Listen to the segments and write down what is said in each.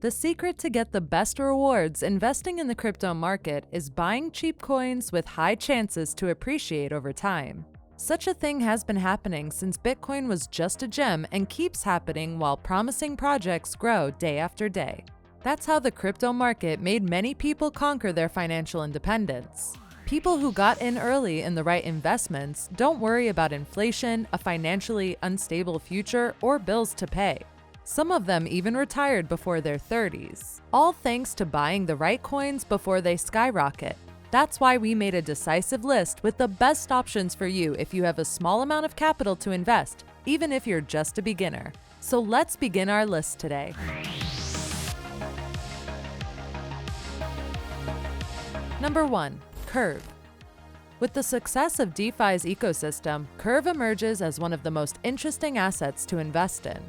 The secret to get the best rewards investing in the crypto market is buying cheap coins with high chances to appreciate over time. Such a thing has been happening since Bitcoin was just a gem and keeps happening while promising projects grow day after day. That's how the crypto market made many people conquer their financial independence. People who got in early in the right investments don't worry about inflation, a financially unstable future, or bills to pay. Some of them even retired before their 30s, all thanks to buying the right coins before they skyrocket. That's why we made a decisive list with the best options for you if you have a small amount of capital to invest, even if you're just a beginner. So let's begin our list today. Number 1. Curve. With the success of DeFi's ecosystem, Curve emerges as one of the most interesting assets to invest in.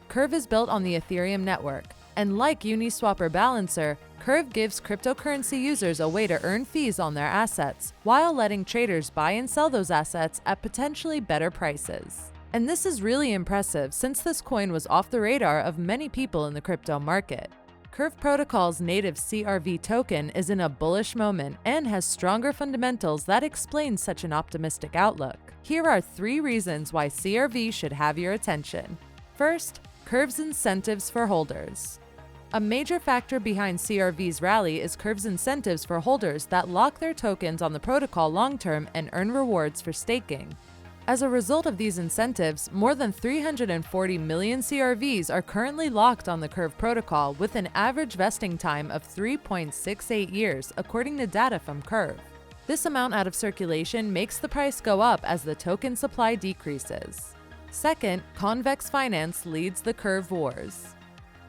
Curve is built on the Ethereum network, and like Uniswap or Balancer, Curve gives cryptocurrency users a way to earn fees on their assets, while letting traders buy and sell those assets at potentially better prices. And this is really impressive since this coin was off the radar of many people in the crypto market. Curve Protocol's native CRV token is in a bullish moment and has stronger fundamentals that explain such an optimistic outlook. Here are 3 reasons why CRV should have your attention. First, Curve's incentives for holders. A major factor behind CRV's rally is Curve's incentives for holders that lock their tokens on the protocol long-term and earn rewards for staking. As a result of these incentives, more than 340 million CRVs are currently locked on the Curve protocol with an average vesting time of 3.68 years, according to data from Curve. This amount out of circulation makes the price go up as the token supply decreases. Second, convex finance leads the Curve wars.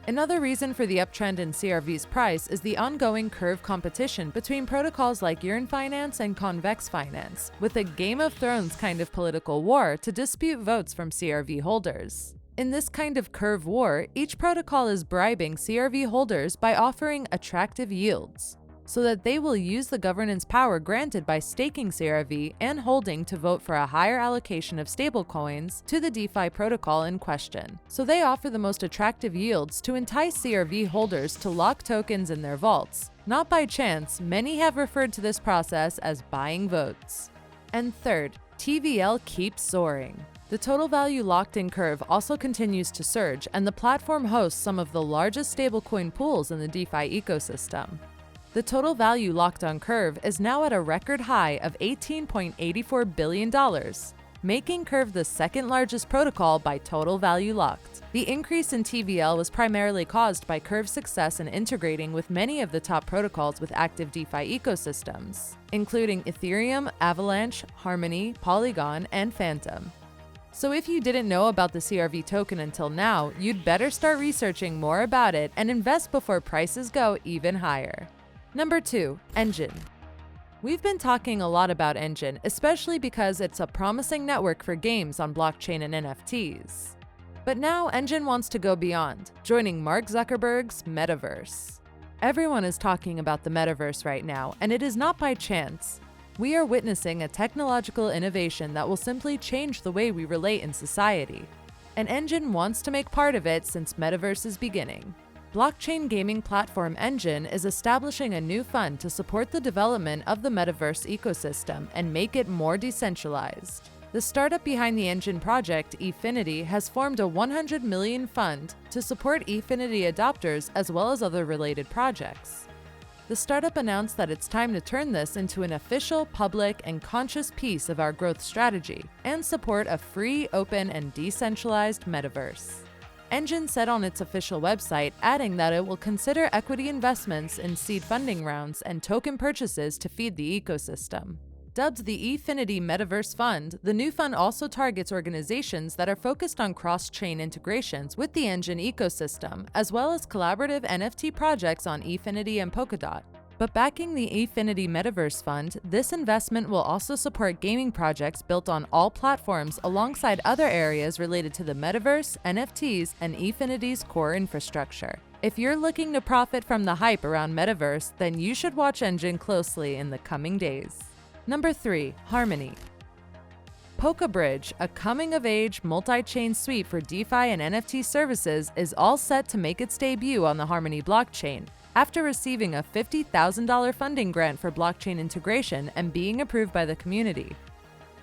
Another reason for the uptrend in CRV's price is the ongoing Curve competition between protocols like Yearn Finance and Convex Finance, with a Game of Thrones kind of political war to dispute votes from CRV holders. In this kind of Curve war, each protocol is bribing CRV holders by offering attractive yields, so that they will use the governance power granted by staking CRV and holding to vote for a higher allocation of stablecoins to the DeFi protocol in question. So they offer the most attractive yields to entice CRV holders to lock tokens in their vaults. Not by chance, many have referred to this process as buying votes. And third, TVL keeps soaring. The total value locked in Curve also continues to surge, and the platform hosts some of the largest stablecoin pools in the DeFi ecosystem. The total value locked on Curve is now at a record high of $18.84 billion, making Curve the second largest protocol by total value locked. The increase in TVL was primarily caused by Curve's success in integrating with many of the top protocols with active DeFi ecosystems, including Ethereum, Avalanche, Harmony, Polygon, and Phantom. So if you didn't know about the CRV token until now, you'd better start researching more about it and invest before prices go even higher. Number 2. Enjin. We've been talking a lot about Enjin, especially because it's a promising network for games on blockchain and NFTs. But now Enjin wants to go beyond, joining Mark Zuckerberg's metaverse. Everyone is talking about the metaverse right now, and it is not by chance. We are witnessing a technological innovation that will simply change the way we relate in society. And Enjin wants to make part of it since Metaverse's beginning. Blockchain gaming platform Enjin is establishing a new fund to support the development of the metaverse ecosystem and make it more decentralized. The startup behind the Enjin project, Efinity, has formed a $100 million fund to support Efinity adopters as well as other related projects. The startup announced that it's time to turn this into an official, public, and conscious piece of our growth strategy and support a free, open, and decentralized metaverse. Enjin said on its official website, adding that it will consider equity investments in seed funding rounds and token purchases to feed the ecosystem. Dubbed the Efinity Metaverse Fund, the new fund also targets organizations that are focused on cross-chain integrations with the Enjin ecosystem, as well as collaborative NFT projects on Efinity and Polkadot. But backing the Efinity Metaverse Fund, this investment will also support gaming projects built on all platforms alongside other areas related to the metaverse, NFTs, and Efinity's core infrastructure. If you're looking to profit from the hype around metaverse, then you should watch Enjin closely in the coming days. Number 3. Harmony. Polka Bridge, a coming-of-age multi-chain suite for DeFi and NFT services, is all set to make its debut on the Harmony blockchain, after receiving a $50,000 funding grant for blockchain integration and being approved by the community.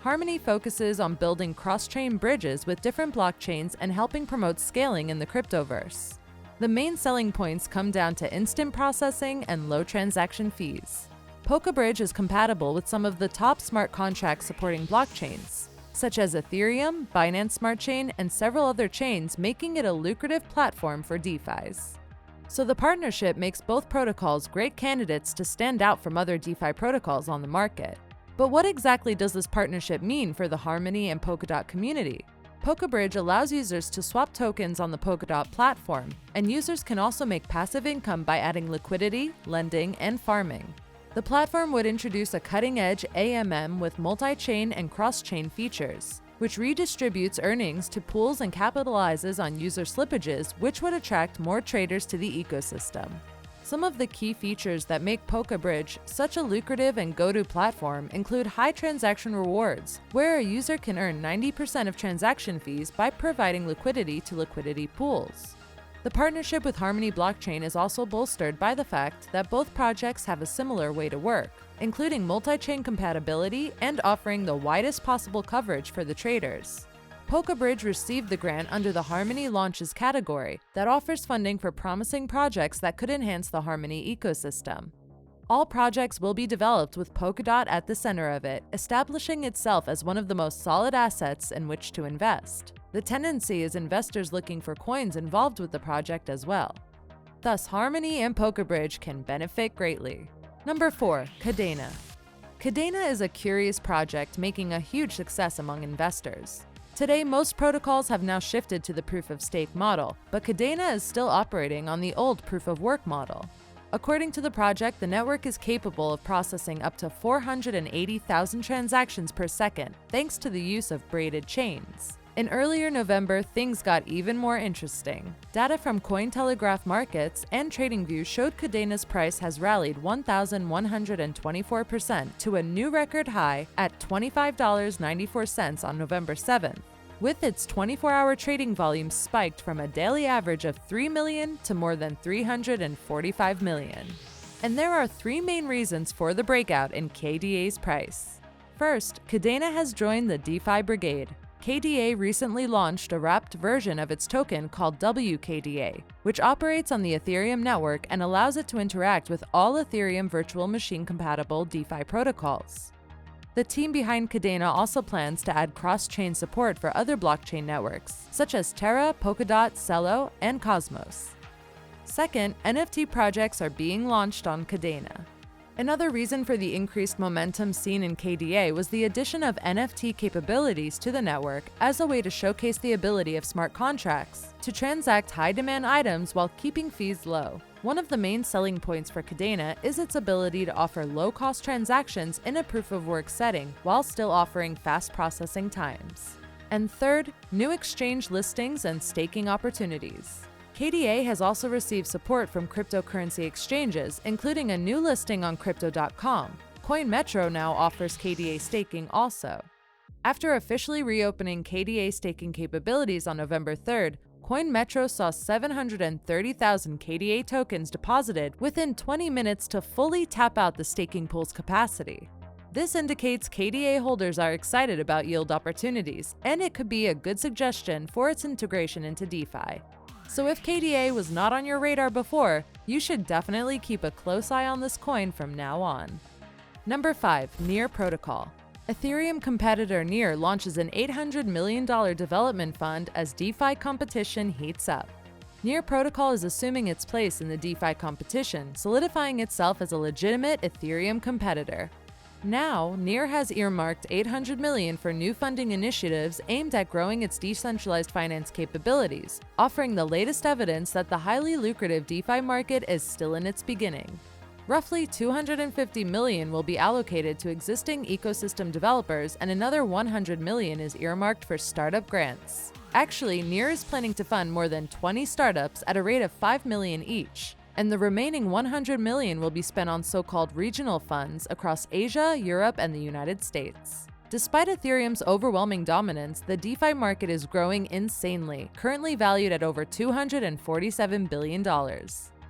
Harmony focuses on building cross-chain bridges with different blockchains and helping promote scaling in the cryptoverse. The main selling points come down to instant processing and low transaction fees. Polka Bridge is compatible with some of the top smart contracts supporting blockchains, such as Ethereum, Binance Smart Chain, and several other chains, making it a lucrative platform for DeFis. So the partnership makes both protocols great candidates to stand out from other DeFi protocols on the market. But what exactly does this partnership mean for the Harmony and Polkadot community? Polka Bridge allows users to swap tokens on the Polkadot platform, and users can also make passive income by adding liquidity, lending, and farming. The platform would introduce a cutting-edge AMM with multi-chain and cross-chain features, which redistributes earnings to pools and capitalizes on user slippages, which would attract more traders to the ecosystem. Some of the key features that make Polka Bridge such a lucrative and go-to platform include high transaction rewards, where a user can earn 90% of transaction fees by providing liquidity to liquidity pools. The partnership with Harmony Blockchain is also bolstered by the fact that both projects have a similar way to work, including multi-chain compatibility and offering the widest possible coverage for the traders. Polka Bridge received the grant under the Harmony Launches category that offers funding for promising projects that could enhance the Harmony ecosystem. All projects will be developed with Polkadot at the center of it, establishing itself as one of the most solid assets in which to invest. The tendency is investors looking for coins involved with the project as well. Thus, Harmony and Polka Bridge can benefit greatly. Number 4. Kadena. Kadena is a curious project making a huge success among investors. Today, most protocols have now shifted to the proof-of-stake model, but Kadena is still operating on the old proof-of-work model. According to the project, the network is capable of processing up to 480,000 transactions per second, thanks to the use of braided chains. In earlier November, things got even more interesting. Data from Cointelegraph Markets and TradingView showed Kadena's price has rallied 1,124% to a new record high at $25.94 on November 7th, with its 24-hour trading volume spiked from a daily average of 3 million to more than 345 million. And there are three main reasons for the breakout in KDA's price. First, Kadena has joined the DeFi brigade. KDA recently launched a wrapped version of its token called WKDA, which operates on the Ethereum network and allows it to interact with all Ethereum virtual machine-compatible DeFi protocols. The team behind Kadena also plans to add cross-chain support for other blockchain networks, such as Terra, Polkadot, Celo, and Cosmos. Second, NFT projects are being launched on Kadena. Another reason for the increased momentum seen in KDA was the addition of NFT capabilities to the network as a way to showcase the ability of smart contracts to transact high-demand items while keeping fees low. One of the main selling points for Kadena is its ability to offer low-cost transactions in a proof-of-work setting while still offering fast processing times. And third, new exchange listings and staking opportunities. KDA has also received support from cryptocurrency exchanges, including a new listing on Crypto.com. CoinMetro now offers KDA staking also. After officially reopening KDA staking capabilities on November 3rd, CoinMetro saw 730,000 KDA tokens deposited within 20 minutes to fully tap out the staking pool's capacity. This indicates KDA holders are excited about yield opportunities, and it could be a good suggestion for its integration into DeFi. So if KDA was not on your radar before, you should definitely keep a close eye on this coin from now on. Number 5. Near Protocol. Ethereum competitor Near launches an $800 million development fund as DeFi competition heats up. Near Protocol is assuming its place in the DeFi competition, solidifying itself as a legitimate Ethereum competitor. Now, Near has earmarked $800 million for new funding initiatives aimed at growing its decentralized finance capabilities, offering the latest evidence that the highly lucrative DeFi market is still in its beginning. Roughly $250 million will be allocated to existing ecosystem developers, and another $100 million is earmarked for startup grants. Actually, Near is planning to fund more than 20 startups at a rate of $5 million each, and the remaining $100 million will be spent on so-called regional funds across Asia, Europe, and the United States. Despite Ethereum's overwhelming dominance, the DeFi market is growing insanely, currently valued at over $247 billion.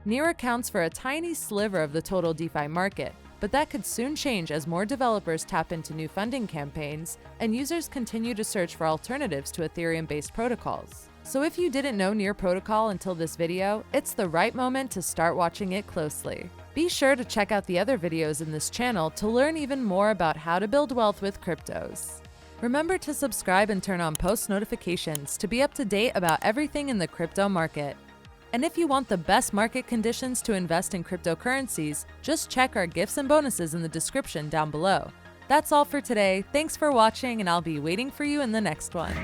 Near accounts for a tiny sliver of the total DeFi market, but that could soon change as more developers tap into new funding campaigns and users continue to search for alternatives to Ethereum-based protocols. So if you didn't know Near Protocol until this video, it's the right moment to start watching it closely. Be sure to check out the other videos in this channel to learn even more about how to build wealth with cryptos. Remember to subscribe and turn on post notifications to be up to date about everything in the crypto market. And if you want the best market conditions to invest in cryptocurrencies, just check our gifts and bonuses in the description down below. That's all for today. Thanks for watching, and I'll be waiting for you in the next one.